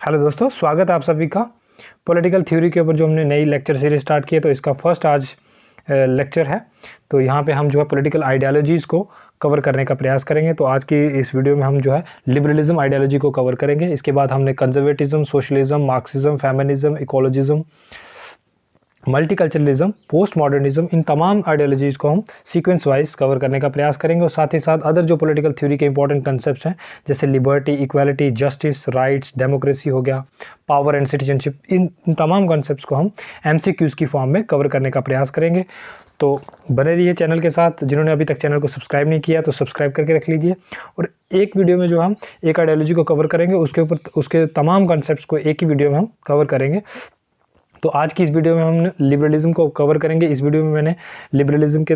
Hello दोस्तों, स्वागत है आप सभी का पॉलिटिकल थ्योरी के ऊपर जो हमने नई लेक्चर सीरीज स्टार्ट की है। तो इसका फर्स्ट आज लेक्चर है। तो यहाँ पे हम जो है पॉलिटिकल आइडियोलॉजीज़ को कवर करने का प्रयास करेंगे। तो आज की इस वीडियो में हम जो है लिबरलिज्म आइडियोलॉजी को कवर करेंगे। इसके बाद हमने conservatism, socialism, Marxism, feminism, ecologism, multiculturalism, post modernism, इन तमाम आइडियोलॉजीज़ को हम सीक्वेंस वाइज कवर करने का प्रयास करेंगे। और साथ ही साथ अदर जो पॉलिटिकल थ्योरी के इंपॉर्टेंट कंसेप्ट्स हैं जैसे liberty, equality, justice, rights, democracy हो गया, पावर एंड सिटीजनशिप, इन तमाम कॉन्सेप्ट्स को हम एमसीक्यूज़ की फॉर्म में कवर करने का प्रयास करेंगे। तो बने रहिए चैनल के साथ। जिन्होंने अभी तक चैनल को सब्सक्राइब नहीं किया तो सब्सक्राइब करके रख लीजिए। और एक वीडियो में जो हम एक आइडियोलॉजी को कवर करेंगे उसके ऊपर उसके तमाम कॉन्सेप्ट्स को एक ही वीडियो में हम कवर करेंगे। तो आज की इस वीडियो में हम लिबरलिज्म को कवर करेंगे। इस वीडियो में मैंने लिबरलिज्म के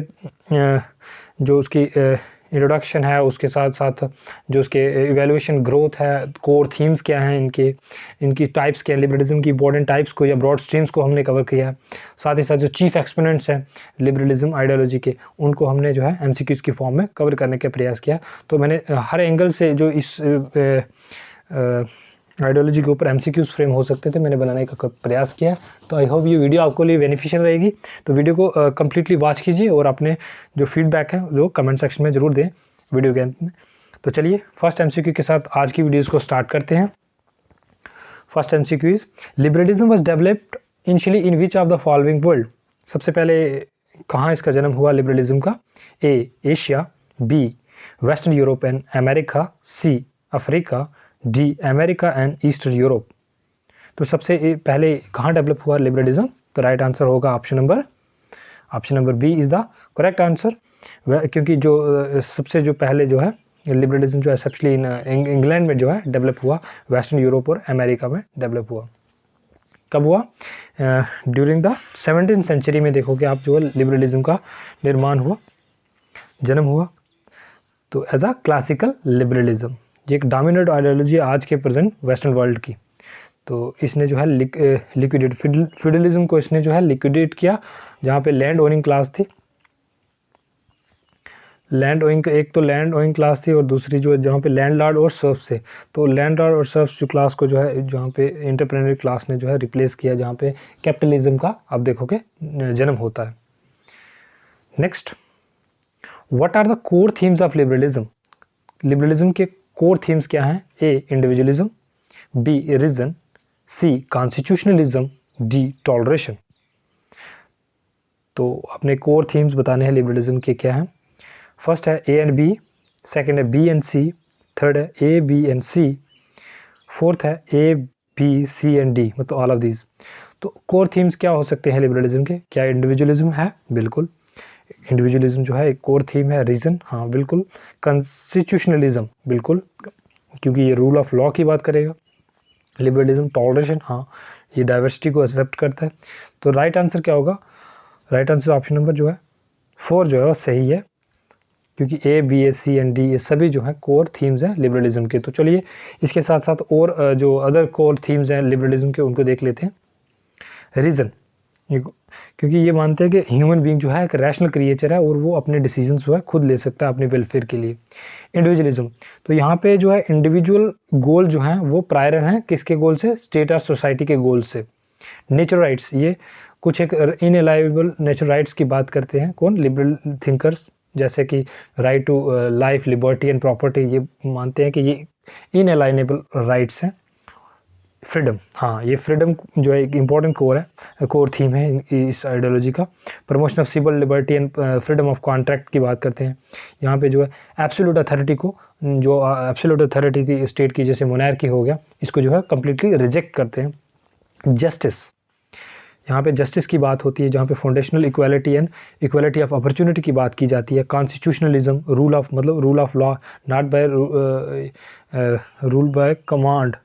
जो उसकी इंट्रोडक्शन है, उसके साथ साथ जो उसके इवैल्यूएशन, ग्रोथ है, कोर थीम्स क्या हैं, इनकी टाइप्स क्या हैं, लिबरलिज्म की इंपॉर्टेंट टाइप्स को या ब्रॉड स्ट्रीम्स को हमने कवर किया है। साथ ही साथ जो चीफ एक्सपोनेंट्स हैं लिबरलिज्म आइडियोलॉजी के, उनको हमने जो है एमसीक्यूज़ की फॉर्म में कवर करने का प्रयास किया। तो मैंने हर एंगल से जो इस आइडियोलॉजी के ऊपर एमसीक्यूज़ फ्रेम हो सकते थे मैंने बनाने का प्रयास किया। तो आई होप ये वीडियो आपको लिए बेनिफिशियल रहेगी। तो वीडियो को कम्प्लीटली वॉच कीजिए और अपने जो फीडबैक है जो कमेंट सेक्शन में ज़रूर दें वीडियो के अंत में। तो चलिए फर्स्ट एमसीक्यू के साथ आज की वीडियोज़ को स्टार्ट करते हैं। First MCQ is liberalism was developed initially in which of the following world. सबसे पहले कहाँ इसका जन्म हुआ लिबरलिज्म का? A Asia, B western Europe and America, C Africa, D America and eastern Europe. तो सबसे पहले कहाँ डेवलप हुआ लिबरलिज्म? तो राइट आंसर होगा option number B is the correct answer. क्योंकि जो सबसे जो पहले जो है लिबरलिज्म जो है स्पेशली इंग्लैंड में जो है डेवलप हुआ, वेस्टर्न यूरोप और अमेरिका में डेवलप हुआ। कब हुआ? ड्यूरिंग द 17th सेंचुरी में देखोगे आप जो है लिबरलिज्म का निर्माण हुआ, जन्म हुआ। तो एज अ क्लासिकल लिबरलिज्म ये एक डोमिनेंट आइडियोलॉजी है आज के प्रेजेंट वेस्टर्न वर्ल्ड की। तो इसने जो है लिक्विडेट फ्यूडलिज्म को इसने जो है लिक्विडेट किया, जहाँ पे लैंड ओनिंग क्लास थी। लैंड ओनिंग एक तो लैंड ओनिंग क्लास थी और दूसरी जो है जहाँ पे लैंड लॉर्ड और सर्फ्स थे। तो लैंड लॉर्ड और सर्फ्स जो क्लास को जो है जहाँ पे एंटरप्रेन्योर क्लास ने जो है रिप्लेस किया, जहाँ पे कैपिटलिज्म का आप देखोगे जन्म होता है। Next, what are the core themes of liberalism? Liberalism के कोर थीम्स क्या हैं? A individualism, B reason, C constitutionalism, D toleration. तो अपने कोर थीम्स बताने हैं लिबरलिज्म के क्या हैं। फर्स्ट है ए एंड बी, सेकंड है बी एंड सी, थर्ड है A B and C, fourth है A B C and D, मतलब ऑल ऑफ दीज। तो कोर थीम्स क्या हो सकते हैं लिबरलिज्म के? क्या इंडिविजुअलिज्म है? बिल्कुल, इंडिविजुअलिज्म जो है एक कोर थीम है। रीजन, हाँ बिल्कुल। कॉन्स्टिट्यूशनलिज्म, बिल्कुल, क्योंकि ये रूल ऑफ लॉ की बात करेगा। लिबरलिज्म, टॉलरेशन, हाँ ये डाइवर्सिटी को एक्सेप्ट करता है। तो राइट आंसर क्या होगा? राइट आंसर ऑप्शन नंबर जो है 4 जो है वो सही है, क्योंकि A B A C and D ये सभी जो है कोर थीम्स हैं लिबरलिज्म के। तो चलिए इसके साथ साथ और जो अदर कोर थीम्स हैं लिबरलिज्म के उनको देख लेते हैं। रीज़न, क्योंकि ये मानते हैं कि ह्यूमन बीइंग जो है एक रैशनल क्रिएचर है और वो अपने डिसीजंस जो है खुद ले सकता है अपने वेलफेयर के लिए। इंडिविजुअलिज्म, तो यहाँ पे जो है इंडिविजुअल गोल जो हैं वो प्रायर हैं किसके गोल से? स्टेट और सोसाइटी के गोल से। नेचर राइट्स, ये कुछ एक इनएलाइवेबल नेचर राइट्स की बात करते हैं कौन? लिबरल थिंकर्स, जैसे कि right to life, liberty and property, ये मानते हैं कि ये इनएलाइनेबल राइट्स हैं। फ्रीडम, हाँ ये फ्रीडम जो है एक इम्पॉर्टेंट कोर थीम है इस आइडियोलॉजी का। Promotion of civil liberty and freedom of contract की बात करते हैं। यहाँ पे जो है एब्सोल्यूट अथॉरिटी को, जो एब्सोल्यूट अथॉरिटी थी स्टेट की, जैसे मोनार्की हो गया, इसको जो है कम्प्लीटली रिजेक्ट करते हैं। जस्टिस, यहाँ पे जस्टिस की बात होती है, जहाँ पे foundational equality and equality of opportunity की बात की जाती है। कॉन्स्टिट्यूशनलिज्म, रूल ऑफ मतलब rule of law, not by rule by command,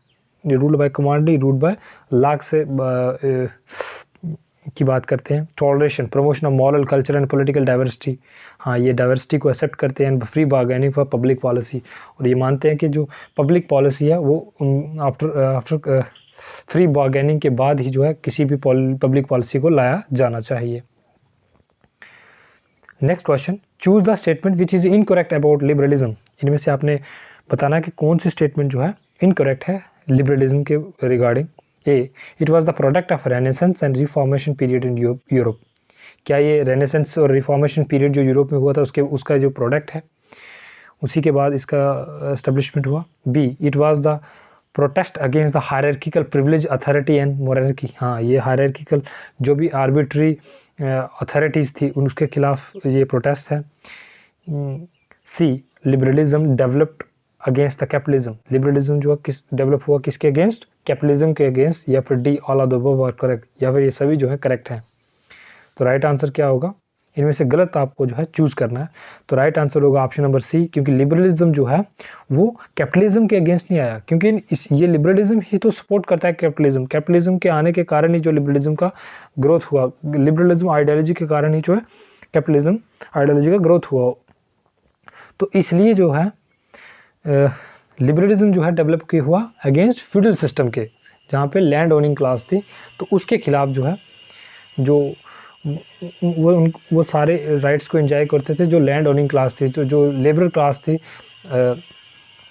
rule by command नहीं, रूल बाय लॉ से की बात करते हैं। Toleration, promotion of moral, culture and political diversity, हाँ ये डाइवर्सिटी को एक्सेप्ट करते हैं। Free bargaining for public policy, और ये मानते हैं कि जो पब्लिक पॉलिसी है वो आफ्टर फ्री बार्गेनिंग के बाद ही जो है किसी भी पब्लिक पॉलिसी को लाया जाना चाहिए। Next question, choose the statement which is incorrect about liberalism. इनमें से आपने बताना है कि कौन सी स्टेटमेंट जो है इनकरेक्ट है लिबरलिज्म के regarding? A, it was the product of renaissance and reformation period in Europe. क्या ये रेनेसेंस और रिफॉर्मेशन पीरियड जो यूरोप में हुआ था उसका जो प्रोडक्ट है, उसी के बाद इसका एस्टेब्लिशमेंट हुआ? B, it was the protest against the hierarchical privilege authority and monarchy. हाँ, ये हायरार्किकल जो भी आर्बिट्री अथॉरिटीज़ थी उसके खिलाफ ये प्रोटेस्ट है। C, liberalism developed against the capitalism. Liberalism जो किस डेवलप हुआ, किसके अगेंस्ट? कैपिटलिज्म के अगेंस्ट। या फिर D, all of the above are correct, या फिर ये सभी जो है करेक्ट है। तो राइट आंसर क्या होगा? इनमें से गलत आपको जो है चूज़ करना है। तो राइट आंसर होगा ऑप्शन नंबर सी, क्योंकि लिबरलिज्म जो है वो कैपिटलिज्म के अगेंस्ट नहीं आया, क्योंकि ये लिबरलिज्म ही तो सपोर्ट करता है कैपिटलिज्म। कैपिटलिज्म के आने के कारण ही जो लिबरलिज्म का ग्रोथ हुआ, लिबरलिज्म आइडियोलॉजी के कारण ही जो है कैपिटलिज्म आइडियोलॉजी का ग्रोथ हुआ। तो इसलिए जो है लिबरलिज्म जो है डेवलप हुआ अगेंस्ट फ्यूडल सिस्टम के, जहाँ पे लैंड ओनिंग क्लास थी, तो उसके खिलाफ जो है जो वो सारे राइट्स को एंजॉय करते थे जो लैंड ओनिंग क्लास थी, जो लेबर क्लास थी,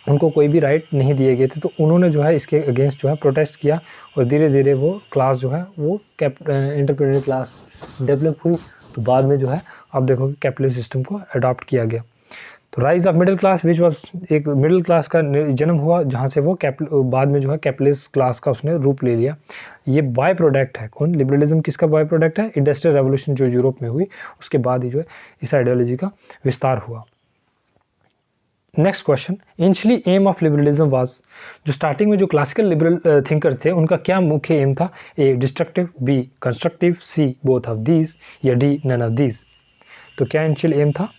उनको कोई भी राइट नहीं दिए गए थे। तो उन्होंने जो है इसके अगेंस्ट जो है प्रोटेस्ट किया और धीरे धीरे वो क्लास जो है वो एंटरप्रेन्योर क्लास डेवलप हुई। तो बाद में जो है आप देखोगे कैपिटलिस्ट सिस्टम को अडॉप्ट किया गया। तो rise of middle class which was, एक मिडिल क्लास का जन्म हुआ जहाँ से वो बाद में जो है कैपिटलिस्ट क्लास का उसने रूप ले लिया। ये बाय प्रोडक्ट है। कौन? लिबरलिज्म किसका बाय प्रोडक्ट है? इंडस्ट्रियल रेवोल्यूशन जो यूरोप में हुई उसके बाद ही जो है इस आइडियोलॉजी का विस्तार हुआ। Next question, initially aim of liberalism was, जो स्टार्टिंग में जो क्लासिकल लिबरल थिंकर थे उनका क्या मुख्य एम था? A, destructive, B, constructive, C, both of these, या डी, नन ऑफ दीज। तो क्या इनिशियल एम था?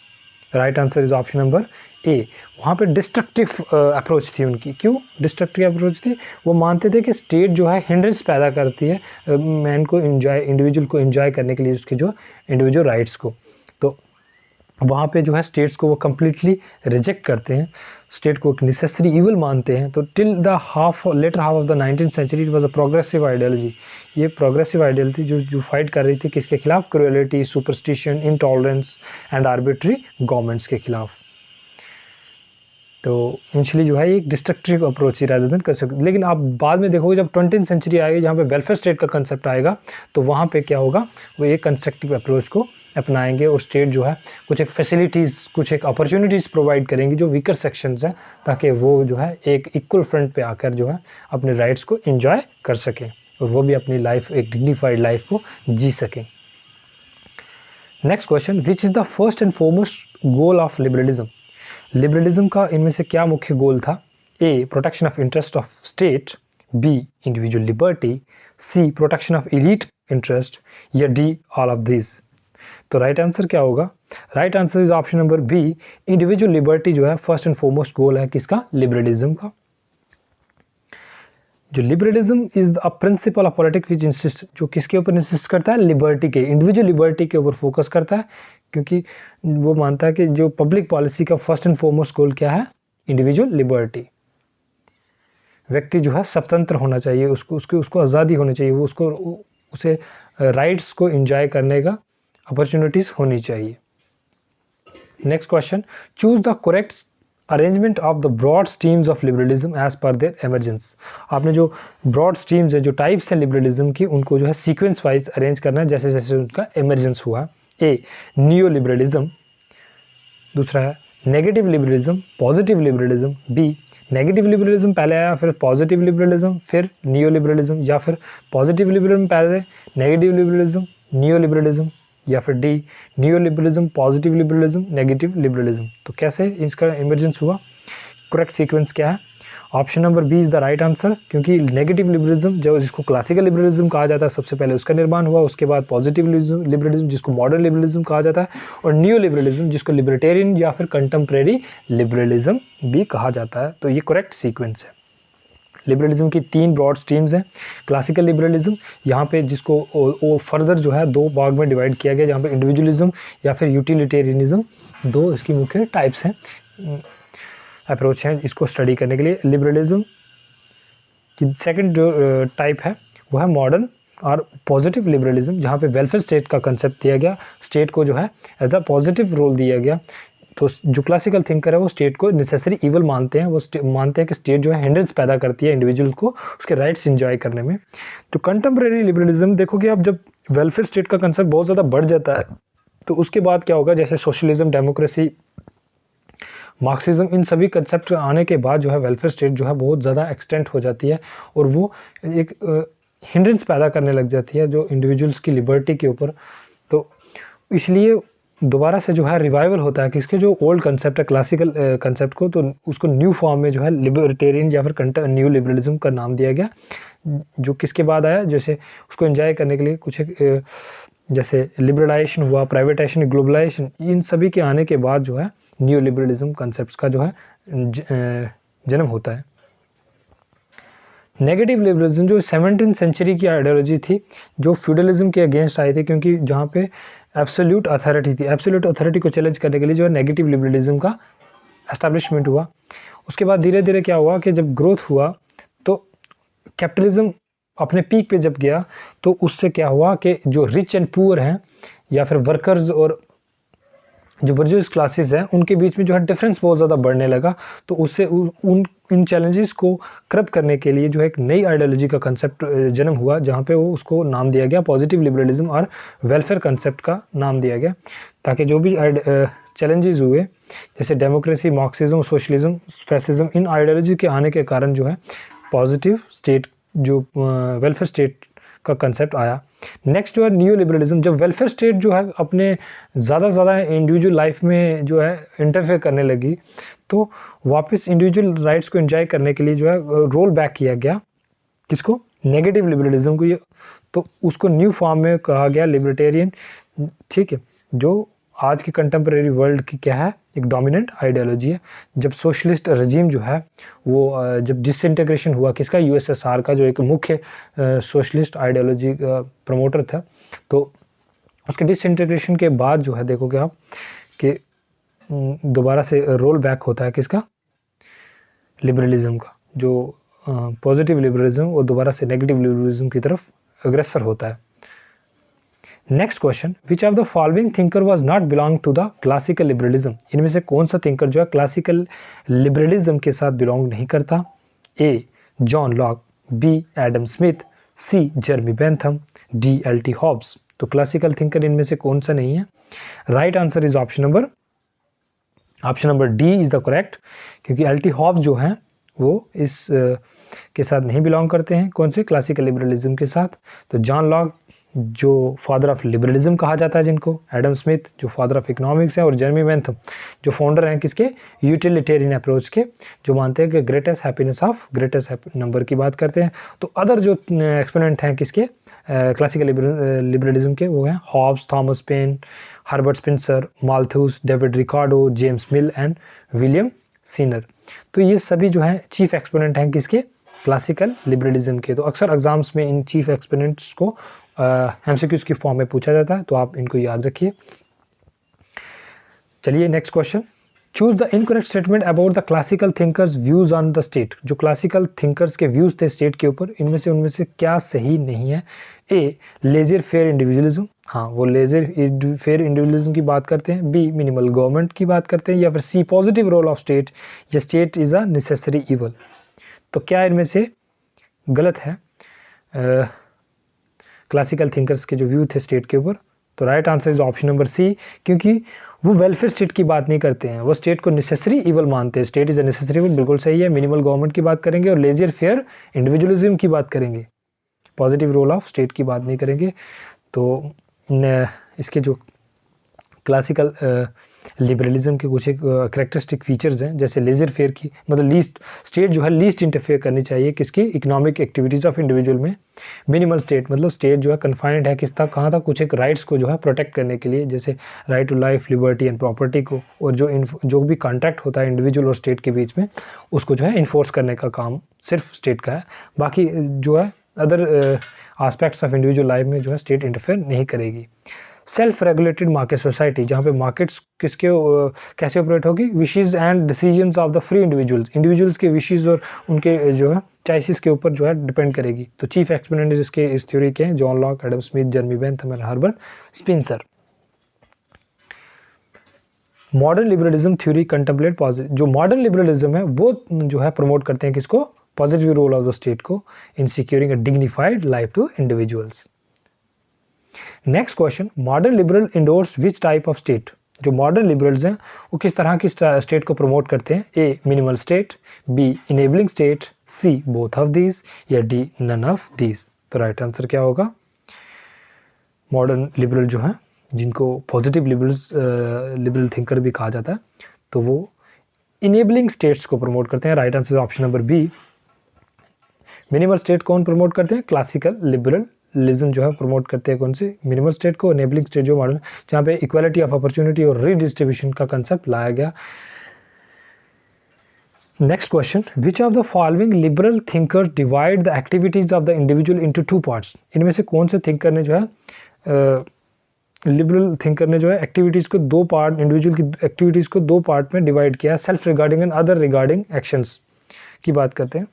Right answer is option number A. वहाँ पे डिस्ट्रक्टिव अप्रोच थी उनकी। क्यों डिस्ट्रक्टिव अप्रोच थी? वो मानते थे कि स्टेट जो है हिंड्रेंस पैदा करती है मैन को इंडिविजुअल को एंजॉय करने के लिए उसके जो इंडिविजुअल राइट्स को। तो वहाँ पे जो है स्टेट्स को वो कम्प्लीटली रिजेक्ट करते हैं, स्टेट को एक नेसेसरी इवल मानते हैं। तो till the latter half of the 19th century it was a progressive ideology. ये प्रोग्रेसिव आइडियोलॉजी जो फाइट कर रही थी किसके खिलाफ? Cruelty, superstition, intolerance and arbitrary governments के खिलाफ। तो इनिशियली जो है एक डिस्ट्रक्टिव अप्रोच ही रादर देन कर सकते। लेकिन आप बाद में देखोगे जब 20th सेंचुरी आएगी जहाँ पे वेलफेयर स्टेट का कंसेप्ट आएगा तो वहाँ पे क्या होगा, वो एक कंस्ट्रक्टिव अप्रोच को अपनाएंगे और स्टेट जो है कुछ एक फैसिलिटीज़, कुछ एक अपॉर्चुनिटीज़ प्रोवाइड करेंगी जो वीकर सेक्शंस हैं, ताकि वो जो है एक इक्वल फ्रंट पे आकर जो है अपने राइट्स को एंजॉय कर सकें और वो भी अपनी लाइफ, एक डिग्निफाइड लाइफ को जी सकें। Next question, which is the first and foremost goal of liberalism? Liberalism का इनमें से क्या मुख्य गोल था? A, protection of interest of state, B, individual liberty, C, protection of elite interest, या डी, ऑल ऑफ दिस। तो right answer क्या होगा? Right answer is option number B, individual liberty जो है फर्स्ट एंड फॉरमोस्ट गोल है किसका? Liberalism का। जो liberalism is a principle of politics which insist, जो किसके ऊपर इंसिस्ट करता है? लिबर्टी के, इंडिविजुअल लिबर्टी के ऊपर फोकस करता है, क्योंकि वो मानता है कि जो पब्लिक पॉलिसी का फर्स्ट एंड फॉरमोस्ट गोल क्या है? Individual liberty. व्यक्ति जो है स्वतंत्र होना चाहिए, उसको आज़ादी होनी चाहिए, वो उसे राइट्स को एंजॉय करने का अपॉर्चुनिटीज़ होनी चाहिए। Next question, choose the correct arrangement of the broad streams of liberalism as per their emergence. आपने जो ब्रॉड स्ट्रीम्स है, जो टाइप्स हैं लिबरलिज्म की, उनको जो है सीक्वेंस वाइज अरेंज करना है जैसे जैसे उनका एमरजेंस हुआ। ए, नियो लिबरलिज्म, दूसरा है negative liberalism, positive liberalism, B, negative liberalism पहले आया फिर पॉजिटिव लिबरलिज्म फिर नियो लिबरलिज्म, या फिर पॉजिटिव लिबरलिज्म पहले नेगेटिव लिबरलिज्म नियो लिबरलिज्म, या फिर D, neo liberalism positive liberalism negative liberalism. तो कैसे इसका इमरजेंस हुआ? करेक्ट सीक्वेंस क्या है? Option number B is the right answer, क्योंकि नेगेटिव लिबरलिज्म जो जिसको क्लासिकल लिबरलिज्म कहा जाता है सबसे पहले उसका निर्माण हुआ, उसके बाद पॉजिटिव लिबरलिज्म जिसको मॉडर्न लिबरलिज्म कहा जाता है, और न्यू लिबरलिज्म जिसको लिबर्टेरियन या फिर कंटेम्प्रेरी लिबरलिज्म भी कहा जाता है। तो ये करेक्ट सीक्वेंस है। लिबरलिज्म की 3 ब्रॉड स्ट्रीम्स हैं। क्लासिकल लिबरलिज्म, यहाँ पे जिसको फर्दर जो है 2 भाग में डिवाइड किया गया, जहाँ पे इंडिविजुअलिज्म या फिर यूटिलिटेरियनिज्म, 2 इसकी मुख्य टाइप्स हैं, अप्रोच हैं इसको स्टडी करने के लिए। लिबरलिज्म की सेकंड जो टाइप है वो है मॉडर्न और पॉजिटिव लिबरलिज्म, जहाँ पे वेलफेयर स्टेट का कंसेप्ट दिया गया, स्टेट को जो है एज अ पॉजिटिव रोल दिया गया, तो जो क्लासिकल थिंकर है वो स्टेट को नेसेसरी इवल मानते हैं, वो मानते हैं कि स्टेट जो है हिंड्रेंस पैदा करती है इंडिविजुअल को उसके राइट्स एंजॉय करने में। तो कंटेम्प्रेरी लिबरलिज्म देखोगे आप, जब वेलफेयर स्टेट का कंसेप्ट बहुत ज़्यादा बढ़ जाता है तो उसके बाद क्या होगा, जैसे सोशलिज्म, डेमोक्रेसी, मार्क्सिज्म, इन सभी कंसेप्ट आने के बाद जो है वेलफेयर स्टेट जो है बहुत ज़्यादा एक्सटेंट हो जाती है और वो एक हिंड्रेंस पैदा करने लग जाती है जो इंडिविजुअल्स की लिबर्टी के ऊपर। तो इसलिए दोबारा से जो है रिवाइवल होता है कि इसके जो ओल्ड कंसेप्ट है क्लासिकल कंसेप्ट को, तो उसको न्यू फॉर्म में जो है लिबर्टेरियन या फिर न्यू लिबरलिज्म का नाम दिया गया, जो किसके बाद आया, जैसे उसको एंजॉय करने के लिए कुछ जैसे लिबरलाइजेशन हुआ, प्राइवेटाइजेशन, ग्लोबलाइजेशन, इन सभी के आने के बाद जो है न्यू लिबरलिज्म कंसेप्ट का जो है जन्म होता है। नेगेटिव लिबरलिज्म जो 17वीं सेंचुरी की आइडियोलॉजी थी, जो फ्यूडलिज्म के अगेंस्ट आई थी, क्योंकि जहाँ पे एब्सोल्यूट अथॉरिटी थी, एब्सोल्यूट अथॉरिटी को चैलेंज करने के लिए जो है नेगेटिव लिबरलिज्म का एस्टैब्लिशमेंट हुआ। उसके बाद धीरे धीरे क्या हुआ कि जब ग्रोथ हुआ तो कैपिटलिज्म अपने पीक पे जब गया तो उससे क्या हुआ कि जो रिच एंड पुअर हैं या फिर वर्कर्स और जो बर्जुअस क्लासेस हैं उनके बीच में जो है डिफरेंस बहुत ज़्यादा बढ़ने लगा। तो उससे इन चैलेंजेस को क्रब करने के लिए जो है एक नई आइडियोलॉजी का कंसेप्ट जन्म हुआ, जहाँ पे वो उसको नाम दिया गया पॉजिटिव लिबरलिज्म और वेलफेयर कंसेप्ट का नाम दिया गया, ताकि जो भी चैलेंजेस हुए जैसे डेमोक्रेसी, मार्क्सिज्म, सोशलिज्म, फैसिज्म, इन आइडियोलॉजी के आने के कारण जो है पॉजिटिव स्टेट, जो वेलफेयर स्टेट का कंसेप्ट आया। नेक्स्ट जो है न्यू लिबरलिज्म, जब वेलफेयर स्टेट जो है अपने ज़्यादा से ज़्यादा इंडिविजुअल लाइफ में जो है इंटरफेयर करने लगी, तो वापस इंडिविजुअल राइट्स को एंजॉय करने के लिए जो है रोल बैक किया गया, किसको, नेगेटिव लिबरलिज्म को। ये तो उसको न्यू फॉर्म में कहा गया लिबर्टेरियन, ठीक है, जो आज के कंटेम्प्रेरी वर्ल्ड की क्या है, एक डोमिनेंट आइडियोलॉजी है। जब सोशलिस्ट रजीम जो है वो जब डिसइंटीग्रेशन हुआ किसका, यूएसएसआर का, जो एक मुख्य सोशलिस्ट आइडियोलॉजी का प्रमोटर था, तो उसके डिसइंटीग्रेशन के बाद जो है देखोगे आप कि दोबारा से रोल बैक होता है किसका, लिबरलिज्म का, जो पॉजिटिव लिबरलिज्म वो दोबारा से नेगेटिव लिबरलिज्म की तरफ अग्रसर होता है। Next question, which of the following thinker was not belong to the classical liberalism, इनमें से कौन सा थिंकर जो है क्लासिकल लिबरलिज्म के साथ बिलोंग नहीं करता। A John Locke, B Adam Smith, C Jeremy Bentham, D LT. Hobbes. तो क्लासिकल थिंकर इनमें से कौन सा नहीं है। Right answer is option number D is the correct, क्योंकि एल.टी. हॉब्स जो हैं वो इस के साथ नहीं बिलोंग करते हैं, कौन से, क्लासिकल लिबरलिज्म के साथ। तो जॉन लॉक जो फादर ऑफ लिबरलिज्म कहा जाता है जिनको, एडम स्मिथ जो फादर ऑफ इकोनॉमिक्स है, और जर्मी बेंथम जो फाउंडर हैं किसके, यूटिलिटेरियन अप्रोच के, जो मानते हैं कि greatest happiness of greatest number की बात करते हैं। तो अदर जो एक्सपोनेंट हैं किसके, क्लासिकल लिबरलिज्म के, वो हैं Hobbes, Thomas Paine, Herbert Spencer, Malthus, David Ricardo, James Mill and William Senior. तो ये सभी जो हैं चीफ एक्सपोनेंट हैं किसके, क्लासिकल लिबरलिज्म के। तो अक्सर एग्जाम्स में इन चीफ एक्सपोनेंट्स को एमसीक्यूज की फॉर्म में पूछा जाता है, तो आप इनको याद रखिए। चलिए next question, choose the incorrect statement about the classical thinkers views on the state. जो क्लासिकल थिंकर्स के व्यूज थे स्टेट के ऊपर, उनमें से क्या सही नहीं है। ए लेजर फेयर इंडिविजुअलिज्म, हाँ वो लेजर फेयर इंडिविजुअलिज्म की बात करते हैं। बी मिनिमल गवर्नमेंट की बात करते हैं, या फिर सी पॉजिटिव रोल ऑफ स्टेट, या state is a necessary evil. तो क्या इनमें से गलत है क्लासिकल थिंकर्स के जो व्यू थे स्टेट के ऊपर। तो right answer is option number C, क्योंकि वो वेलफेयर स्टेट की बात नहीं करते हैं, वो स्टेट को नेसेसरी इवल मानते हैं। State is a necessary evil, बिल्कुल सही है। मिनिमल गवर्नमेंट की बात करेंगे और लेजर फेयर इंडिविजुअलिज्म की बात करेंगे, पॉजिटिव रोल ऑफ स्टेट की बात नहीं करेंगे। तो इसके जो क्लासिकल लिबरलिज्म के कुछ एक करेक्टरिस्टिक फीचर्स हैं, जैसे लेजर फेयर की, मतलब लीस्ट स्टेट जो है लीस्ट इंटरफेयर करनी चाहिए किसकी, इकोनॉमिक एक्टिविटीज़ ऑफ इंडिविजुअल में। मिनिमल स्टेट मतलब स्टेट जो है कन्फाइंड है किस तक, कहाँ तक, कुछ एक राइट्स को जो है प्रोटेक्ट करने के लिए, जैसे right to life, liberty and property को, और जो भी कॉन्ट्रैक्ट होता है इंडिविजुअल और स्टेट के बीच में, उसको जो है इन्फोर्स करने का काम सिर्फ स्टेट का है। बाकी जो है other aspects of individual life में जो है स्टेट इंटरफेयर नहीं करेगी। सेल्फ रेगुलेटेड मार्केट सोसाइटी, जहाँ पे मार्केट्स किसके कैसे ऑपरेट होगी, wishes and decisions of the free individuals के विशेज और उनके जो है चॉइसेस के ऊपर जो है डिपेंड करेगी। तो चीफ एक्सपोनेंट इसके इस थ्योरी के हैं John Locke, Adam Smith, Jeremy Bentham और Herbert Spencer. Modern liberalism theory contemplate positive, जो मॉडर्न लिबरलिज्म है वो जो है प्रमोट करते हैं किसको, positive role of the state को in securing a dignified life to individuals. Next question, modern liberal endorse which type of state, जो मॉडर्न लिबरल्स हैं वो किस तरह की स्टेट को प्रमोट करते हैं, A minimal state, B enabling state, C both of these, या डी नन ऑफ दीज। तो राइट आंसर क्या होगा, मॉडर्न लिबरल जो है जिनको पॉजिटिव लिबरल थिंकर भी कहा जाता है, तो वो इनेबलिंग स्टेट्स को प्रमोट करते हैं। Right answer option number B. Minimal state कौन प्रमोट करते हैं, क्लासिकल लिबरलिज्म जो है प्रमोट करते हैं कौन सी, मिनिमल स्टेट को। इनेबलिंग स्टेट जो मॉडर्न, जहाँ पे इक्वालिटी ऑफ अपॉर्चुनिटी और रीडिस्ट्रीब्यूशन का कंसेप्ट लाया गया। Next question, which of the following liberal thinker divide the activities of the individual into two parts, इनमें से कौन से थिंकर ने जो है लिबरल थिंकर ने जो है एक्टिविटीज़ को दो पार्ट, इंडिविजुअल की एक्टिविटीज़ को दो पार्ट में डिवाइड किया, self regarding and other regarding actions की बात करते हैं।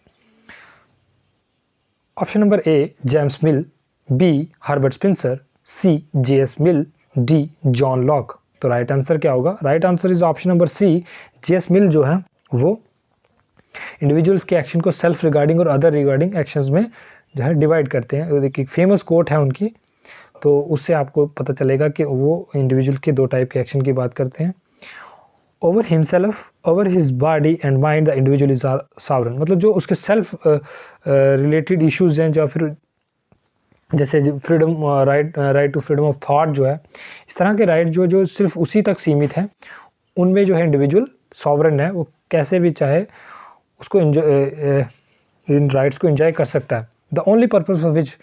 Option number A James Mill, B Herbert Spencer, C JS. Mill, D John Locke. तो राइट आंसर क्या होगा, right answer is option number C. JS. Mill जो है वो इंडिविजुअल्स के एक्शन को सेल्फ रिगार्डिंग और अदर रिगार्डिंग एक्शंस में जो है डिवाइड करते हैं। एक फेमस कोट है उनकी, तो उससे आपको पता चलेगा कि वो इंडिविजुअल के दो टाइप के एक्शन की बात करते हैं। Over himself, over his body and mind the individual is sovereign, मतलब जो उसके सेल्फ रिलेटेड इश्यूज हैं, जो फिर जैसे freedom, right to freedom of thought जो है, इस तरह के राइट जो सिर्फ उसी तक सीमित हैं, उनमें जो है इंडिविजुअल सॉवरेन है, वो कैसे भी चाहे उसको इन राइट्स को एंजॉय कर सकता है। The only purpose of which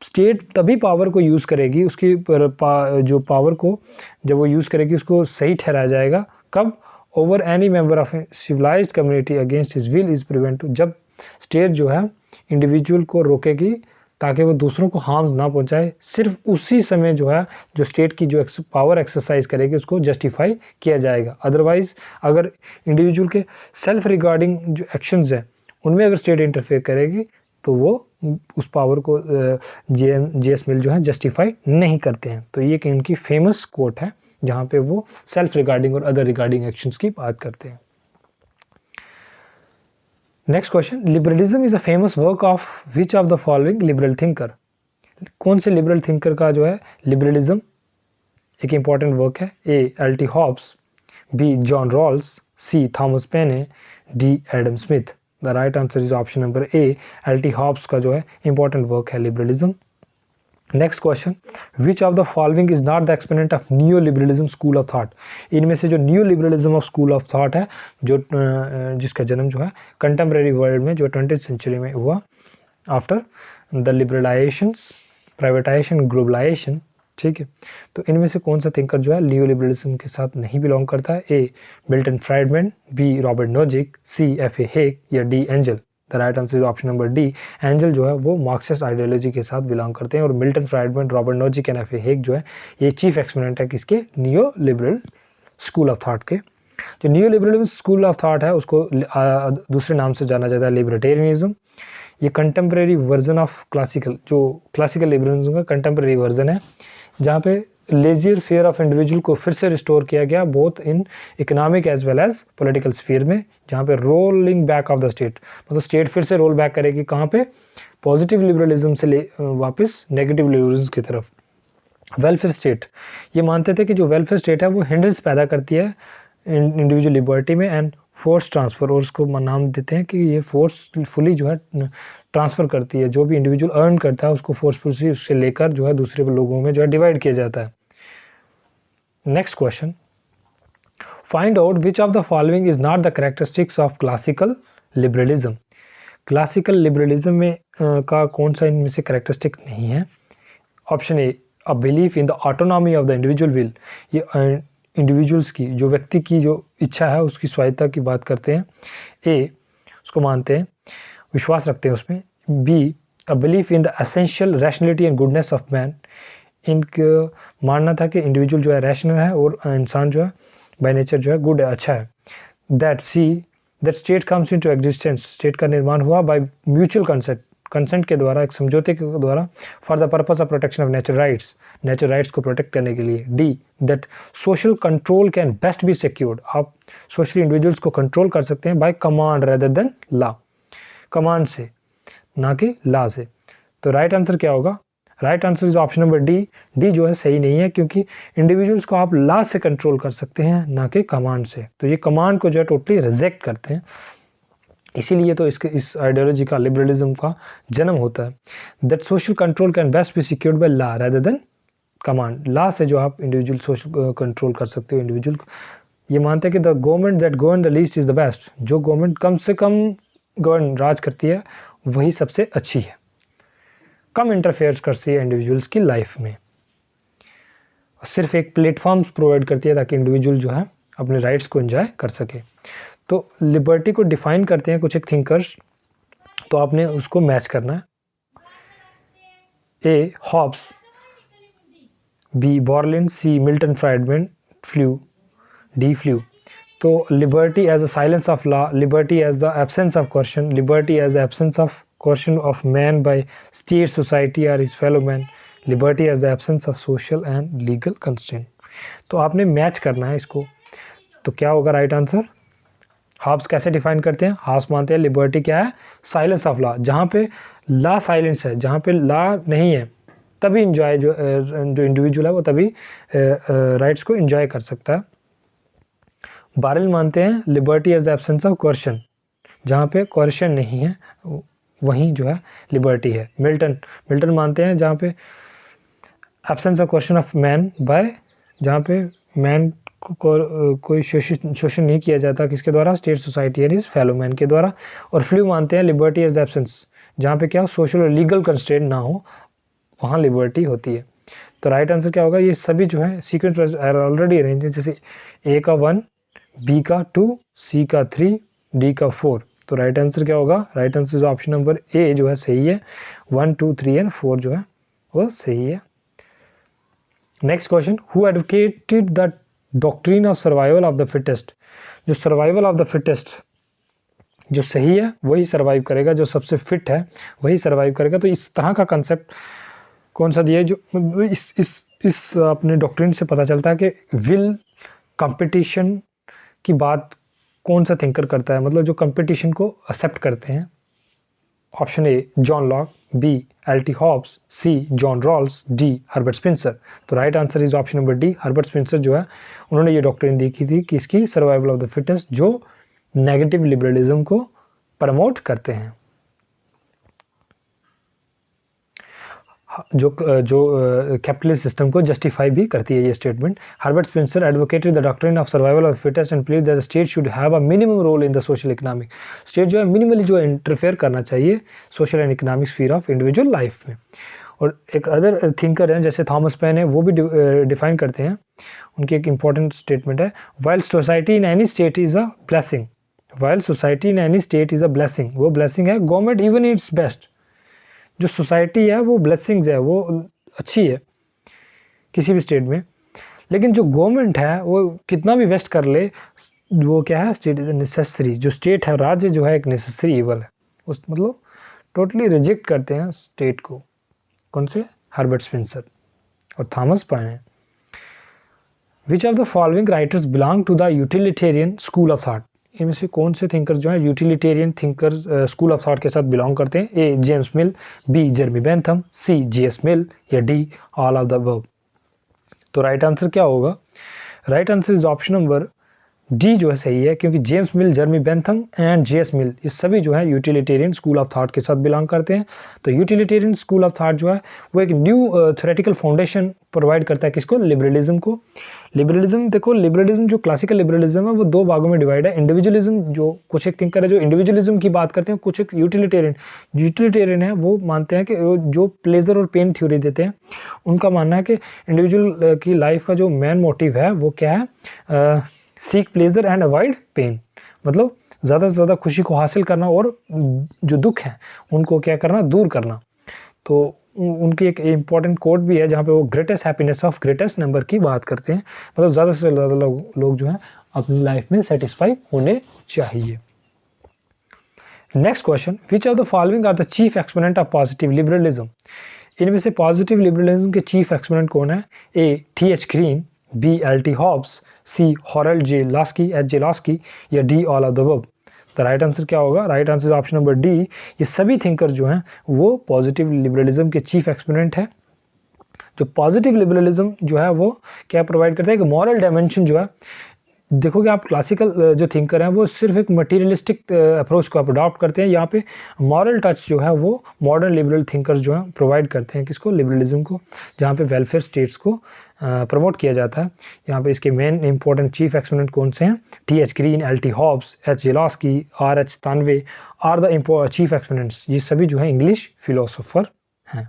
state तभी पावर को यूज़ करेगी, उसकी जो पावर को जब वो यूज़ करेगी उसको सही ठहराया जाएगा, कब, over any member of a civilised community against his will is prevent, जब स्टेट जो है इंडिविजुअल को रोकेगी ताकि वो दूसरों को हार्म ना पहुंचाए, सिर्फ उसी समय जो है जो स्टेट की जो पावर एक्सरसाइज करेगी उसको जस्टिफाई किया जाएगा। अदरवाइज अगर इंडिविजुअल के सेल्फ रिगार्डिंग जो एक्शंस हैं उनमें अगर स्टेट इंटरफेयर करेगी तो वो उस पावर को जे.एस. मिल जो है जस्टिफाई नहीं करते हैं। तो ये कि उनकी फेमस कोट है जहाँ पे वो सेल्फ रिगार्डिंग और अदर रिगार्डिंग एक्शंस की बात करते हैं। Next question, liberalism is a famous work of which of the following liberal thinker, कौन से लिबरल थिंकर का जो है लिबरलिज्म एक इंपॉर्टेंट वर्क है, A LT. Hobbes, B John Rawls, C Thomas Paine, D Adam Smith. The right answer is option number A, LT. Hobbes का जो है इंपॉर्टेंट वर्क है liberalism. Next question, which of the following is not the exponent of new liberalism school of thought, इनमें से जो new liberalism of school of thought है, जो जिसका जन्म जो है कंटेम्प्रेरी वर्ल्ड में जो 20th सेंचुरी में हुआ आफ्टर द लिबरलाइजेशंस, प्राइवेटाइजेशन, ग्लोबलाइजेशन, ठीक है। तो इनमें से कौन सा थिंकर जो है न्यू लिबरलिज्म के साथ नहीं बिलोंग करता है, A Milton Friedman, B Robert Nozick, C FA. Hayek, या D Engel. The right answer is option number D, Engel जो है वो मार्क्सिस्ट आइडियोलॉजी के साथ बिलोंग करते हैं, और Milton Friedman, Robert Nozick and FA. Hayek जो है ये चीफ एक्सपोनेंट है किसके, new liberal school of thought के। जो new liberal school of thought है उसको दूसरे नाम से जाना जाता है लिबर्टेरियनिज्म। ये कंटेम्प्रेरी वर्जन ऑफ क्लासिकल, जो क्लासिकल लिबरलिज्म का कंटेम्प्रेरी वर्जन है, जहाँ पे लेजियर फेयर ऑफ इंडिविजुअल को फिर से रिस्टोर किया गया both in economic as well as political sphere में, जहाँ पे rolling back of the state, मतलब स्टेट फिर से रोल बैक करेगी कहाँ पे, पॉजिटिव लिबरलिज्म से वापस नेगेटिव लिबरलिज्म की तरफ। वेलफेयर स्टेट, ये मानते थे कि जो वेलफेयर स्टेट है वो हिंड्रेंस पैदा करती है इंडिविजुअल लिबर्टी में एंड फोर्स ट्रांसफ़र, और उसको नाम देते हैं कि ये फोर्सफुली जो है ट्रांसफ़र करती है, जो भी इंडिविजुअल अर्न करता है उसको फोर्सफुली उससे लेकर जो है दूसरे लोगों में जो है डिवाइड किया जाता है। Next question, find out which of the following is not the characteristics of classical liberalism, classical liberalism में का कौन सा इनमें से कैरेक्टरिस्टिक नहीं है। Option A, a belief in the autonomy of the individual will, ये इंडिविजुअल्स की जो व्यक्ति की जो इच्छा है उसकी स्वायत्ता की बात करते हैं, ए उसको मानते हैं, विश्वास रखते हैं उसमें। B, a belief in the essential rationality and goodness of man, इनका मानना था कि इंडिविजुअल जो है रैशनल है और इंसान जो है बाय नेचर जो है गुड है, अच्छा है। That C, that state comes into existence, state का निर्माण हुआ बाय म्यूचुअल कंसेंट के द्वारा, एक समझौते के द्वारा, for the purpose of protection of natural rights को प्रोटेक्ट करने के लिए। D that social control can best B secured, आप सोशली इंडिविजुअल्स को कंट्रोल कर सकते हैं bye command rather than law, command से ना कि लॉ से। तो राइट आंसर क्या होगा? Right answer is option number D. D जो है सही नहीं है, क्योंकि इंडिविजुअल्स को आप लॉ से कंट्रोल कर सकते हैं ना कि कमांड से। तो ये कमांड को जो है टोटली रिजेक्ट करते हैं, इसीलिए तो इस आइडियोलॉजी का, लिबरलिज्म का जन्म होता है। That social control can best B secured by law rather than command, law से जो आप इंडिविजुअल सोशल कंट्रोल कर सकते हो इंडिविजुअल को। ये मानते हैं कि the government that govern the least is the best, जो गवर्नमेंट कम से कम गवर्न राज करती है वही सबसे अच्छी है, कम इंटरफेयर करती है इंडिविजुअल्स की लाइफ में, सिर्फ एक प्लेटफॉर्म्स प्रोवाइड करती है ताकि इंडिविजुअल जो है अपने राइट्स को एंजॉय कर सके। तो लिबर्टी को डिफाइन करते हैं कुछ एक थिंकर्स, तो आपने उसको मैच करना है। A Hobbes, B Berlin, C Milton Friedman, D flu. तो liberty as a silence of law, liberty as the absence of question, liberty as the absence of question of man by state, society और his fellow man, liberty as the absence of social and legal constraint. तो आपने match करना है इसको। तो क्या होगा right answer? Hobbes कैसे डिफाइन करते हैं? हॉब्स मानते हैं लिबर्टी क्या है? साइलेंस ऑफ लॉ, जहाँ पे लॉ साइलेंस है, जहाँ पे लॉ नहीं है तभी इंजॉय जो इंडिविजुअल है वो तभी राइट्स को इंजॉय कर सकता है। बारेल मानते हैं liberty as the absence of coercion, जहाँ पे कोर्शन नहीं है वहीं जो है लिबर्टी है। मिल्टन मानते हैं जहाँ पे absence of question of man by, जहाँ पे मैन को कोई शोषण नहीं किया जाता, किसके द्वारा? State, society and his fellow man के द्वारा। और फ्लू मानते हैं लिबर्टी एज द एब्सेंस, जहाँ पे क्या सोशल और लीगल कंस्ट्रेंट ना हो वहाँ लिबर्टी होती है। तो राइट आंसर क्या होगा? ये सभी जो है सीक्वेंस ऑलरेडी अरेंज है, जैसे ए का 1, बी का 2, सी का 3, डी का 4। तो राइट आंसर क्या होगा? राइट आंसर ऑप्शन नंबर ए जो है सही है, 1, 2, 3 एंड 4 जो है वो सही है। Next question, who advocated the doctrine of survival of the fittest. जो सर्वाइवल ऑफ द फिटेस्ट, जो सही है वही सर्वाइव करेगा, जो सबसे फिट है वही सर्वाइव करेगा। तो इस तरह का कंसेप्ट कौन सा दिया है? जो इस अपने डॉक्ट्रिन से पता चलता है कि विल, कंपटीशन की बात कौन सा थिंकर करता है, मतलब जो कंपटीशन को एक्सेप्ट करते हैं। Option A John Locke, B LT. Hobbes, C John Rawls, D Herbert Spencer. तो right answer is option number D, Herbert Spencer जो है उन्होंने ये डॉक्ट्रिन देखी थी कि इसकी सर्वाइवल ऑफ द फिटेस्ट, जो नेगेटिव लिबरलिज्म को प्रमोट करते हैं। जो कैपिटलिस्ट सिस्टम को जस्टिफाई भी करती है ये statement. Herbert Spencer advocated the doctrine of survival of fittest and believed that the state should have a minimum role in the social economic. State जो है मिनिमली जो इंटरफेयर करना चाहिए social and economic sphere of individual life में। और एक other thinker हैं जैसे थॉमस पेन है, वो भी डिफाइन करते हैं। उनकी एक इंपॉर्टेंट स्टेटमेंट है, while society in any state is a blessing, while society in any state is a blessing, वो ब्लेसिंग है गवर्नमेंट इवन इट्स बेस्ट। जो सोसाइटी है वो ब्लेसिंग्स है, वो अच्छी है किसी भी स्टेट में, लेकिन जो गवर्नमेंट है वो कितना भी वेस्ट कर ले, वो क्या है? State is necessary. जो स्टेट है, राज्य जो है एक नेसेसरी इवल है, उस मतलब टोटली रिजेक्ट करते हैं स्टेट को। कौन से? हर्बर्ट स्पेंसर और Thomas Paine. Which of the following writers belong to the utilitarian school of thought. इनमें से कौन से थिंकर जो है utilitarian thinker school of thought के साथ बिलोंग करते हैं? A James Mill, B Jeremy Bentham, C JS. Mill या D all of the above. तो राइट आंसर क्या होगा? Right answer is option number D जो है सही है, क्योंकि James mill, Jeremy Bentham and JS. Mill ये सभी जो है यूटिलिटेरियन स्कूल ऑफ थॉट के साथ बिलोंग करते हैं। तो यूटिलिटेरियन स्कूल ऑफ थॉट जो है वो एक न्यू थ्योरेटिकल फाउंडेशन प्रोवाइड करता है किसको? लिबरलिज्म को। लिबरलिज्म, देखो लिबरलिज्म जो क्लासिकल लिबरलिज्म है वो दो भागों में डिवाइड है। इंडिविजुअलिज्म, जो कुछ एक थिंकर है जो इंडिविजुअलिज्म की बात करते हैं, कुछ एक यूटिलिटेरियन है, वो मानते हैं कि जो प्लेजर और पेन थ्योरी देते हैं, उनका मानना है कि इंडिविजुअल की लाइफ का जो मेन मोटिव है वो क्या है? Seek pleasure and avoid pen, मतलब ज़्यादा से ज़्यादा खुशी को हासिल करना और जो दुख है उनको क्या करना? दूर करना। तो उनकी एक इम्पॉर्टेंट कोट भी है जहाँ पे वो greatest happiness of greatest number की बात करते हैं, मतलब ज़्यादा से ज़्यादा लोग जो हैं अपनी लाइफ में सेटिस्फाई होने चाहिए। Next question, which of the following are the chief exponent of positive liberalism? इनमें से पॉजिटिव लिबरलिज्म के चीफ एक्सपोनेंट कौन है? A T.H. Green, B L.T. Hobbes, C Harold J Laski H.J. Laski, या D all of the above? तो right answer क्या होगा? Right answer option number D. ये सभी थिंकर जो हैं वो पॉजिटिव लिबरलिज्म के चीफ एक्सपोनेंट है। जो पॉजिटिव लिबरलिज्म जो है वो क्या प्रोवाइड करता है कि मॉरल डायमेंशन जो है, देखोगे आप क्लासिकल जो थिंकर हैं वो सिर्फ एक मटीरियलिस्टिक अप्रोच को आप अडॉप्ट करते हैं। यहाँ पे मॉरल टच जो है वो मॉडर्न लिबरल थिंकर्स जो हैं प्रोवाइड करते हैं किसको? लिबरलिज्म को, जहाँ पे वेलफेयर स्टेट्स को प्रमोट किया जाता है। यहाँ पे इसके मेन इंपॉर्टेंट चीफ एक्सपोनेंट कौन से हैं? T.H. Green, L.T. Hobbes, H.J. Laski, R.H. Tawney are the chief exponents. ये सभी जो है इंग्लिश फिलोसोफर हैं।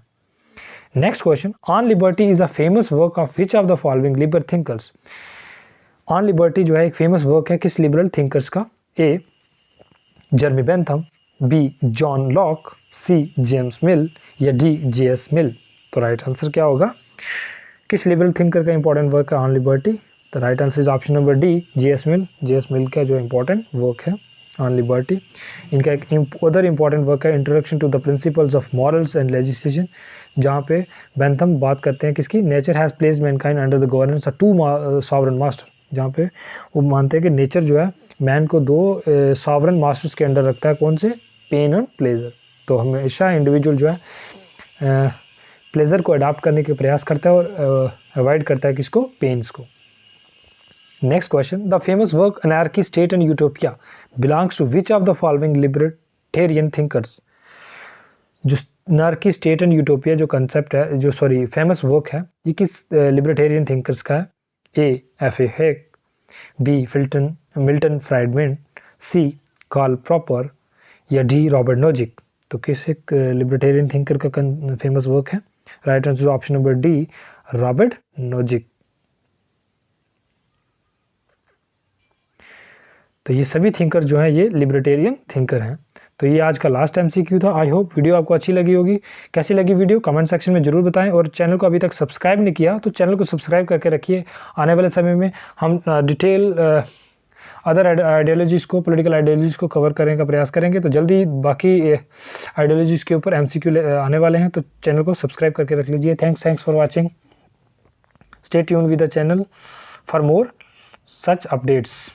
Next question, on liberty is a famous work of which of the following liberal thinkers? On liberty जो है एक famous work है किस लिबरल थिंकर्स का? A Jeremy Bentham, B John Locke, C James Mill, या D J.S. मिल? तो right answer क्या होगा? किस लिबरल थिंकर का इंपॉर्टेंट वर्क है ऑन लिबर्टी? तो right answer is option number D J.S. Mill. J.S. Mill का जो इंपॉर्टेंट वर्क है ऑन लिबर्टी। इनका एक अदर इंपॉर्टेंट वर्क है introduction to the principles of morals and legislation, जहाँ पे बेंथम बात करते हैं किसकी? Nature has placed mankind under the governance of two sovereign master, जहाँ पे वो मानते हैं कि नेचर जो है मैन को दो सॉवरेन मास्टर्स के अंडर रखता है। कौन से? Pain and pleasure. तो हमेशा इंडिविजुअल जो है प्लेजर को अडॉप्ट करने के प्रयास करता है और अवॉइड करता है किसको? पेन्स को। Next question, the famous work anarchy state and utopia belongs to which of the following libertarian thinkers? जो एनार्की स्टेट एंड यूटोपिया जो कंसेप्ट है, जो फेमस वर्क है, ये किस लिबर्टेरियन थिंकर्स का है? ए F.A. हेक, बी मिल्टन फ्राइडमैन, सी कार्ल प्रॉपर, या डी रॉबर्ट नोजिक? तो किस एक लिबर्टेरियन थिंकर का फेमस वर्क है? Right answer option number D Robert Nozick. तो ये सभी थिंकर जो हैं ये लिबर्टेरियन थिंकर हैं। तो ये आज का लास्ट MCQ था। आई होप वीडियो आपको अच्छी लगी होगी। कैसी लगी वीडियो कमेंट सेक्शन में ज़रूर बताएं, और चैनल को अभी तक सब्सक्राइब नहीं किया तो चैनल को सब्सक्राइब करके रखिए। आने वाले समय में हम डिटेल अदर आइडियोलॉजीज़ को, पॉलिटिकल आइडियोलॉजीज़ को कवर करने का प्रयास करेंगे। तो जल्दी बाकी आइडियोलॉजीज़ के ऊपर MCQ आने वाले हैं, तो चैनल को सब्सक्राइब करके रख लीजिए। Thanks for watching. Stay tune with the channel for more such updates.